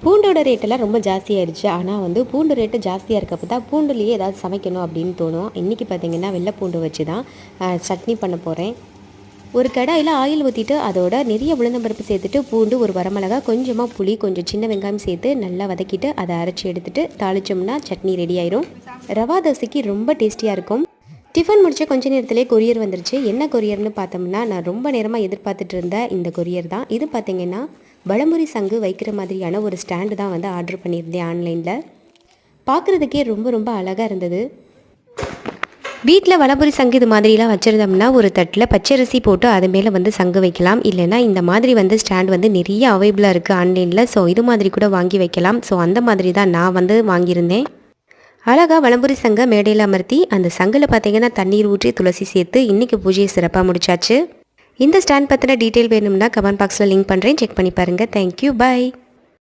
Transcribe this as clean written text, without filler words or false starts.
பூண்டோட ரேட்டெல்லாம் ரொம்ப ஜாஸ்தியாகிடுச்சு. ஆனால் வந்து பூண்டு ரேட்டு ஜாஸ்தியாக இருக்கப்போ தான் பூண்டுலேயே ஏதாவது சமைக்கணும் அப்படின்னு தோணும். இன்றைக்கி பார்த்திங்கன்னா வெள்ளை பூண்டு வச்சு தான் சட்னி பண்ண போகிறேன். ஒரு கடாயில் ஆயில் ஊற்றிட்டு அதோட நிறைய உளுந்தம்பருப்பு சேர்த்துட்டு பூண்டு, ஒரு வரமிளகா, கொஞ்சமாக புளி, கொஞ்சம் சின்ன வெங்காயம் சேர்த்து நல்லா வதக்கிட்டு அதை அரைச்சி எடுத்துகிட்டு தாளித்தோம்னா சட்னி ரெடி ஆயிரும். ரவா தோசைக்கு ரொம்ப டேஸ்டியாக இருக்கும். டிஃபன் முடிச்ச கொஞ்ச நேரத்திலே கொரியர் வந்துருச்சு. என்ன கொரியர்னு பார்த்தோம்னா, நான் ரொம்ப நேரமாக எதிர்பார்த்துட்டு இருந்த இந்த கொரியர் தான். இது பார்த்திங்கன்னா வலம்புரி சங்கு வைக்கிற மாதிரியான ஒரு ஸ்டாண்டு தான் வந்து ஆர்டர் பண்ணியிருந்தேன் ஆன்லைனில். பார்க்குறதுக்கே ரொம்ப ரொம்ப அழகாக இருந்தது. வீட்டில் வலம்புரி சங்கு இது மாதிரிலாம் வச்சுருந்தோம்னா ஒரு தட்டில் பச்சரிசி போட்டு அது மேலே வந்து சங்கு வைக்கலாம். இல்லைனா இந்த மாதிரி வந்து ஸ்டாண்ட் வந்து நிறைய அவைலபிளாக இருக்குது ஆன்லைனில். ஸோ இது மாதிரி கூட வாங்கி வைக்கலாம். ஸோ அந்த மாதிரி தான் நான் வந்து வாங்கியிருந்தேன். அழகாக வலம்புரி சங்கை மேடையில் அமர்த்தி அந்த சங்கில் பார்த்திங்கன்னா தண்ணீர் ஊற்றி துளசி சேர்த்து இன்றைக்கி பூஜையை சிறப்பாக முடிச்சாச்சு. இந்த ஸ்டாண்ட் பற்றின டீட்டெயில் வேணும்னா கமெண்ட் பாக்ஸில் லிங்க் பண்ணுறேன், செக் பண்ணி பாருங்கள். தேங்க்யூ, பாய்.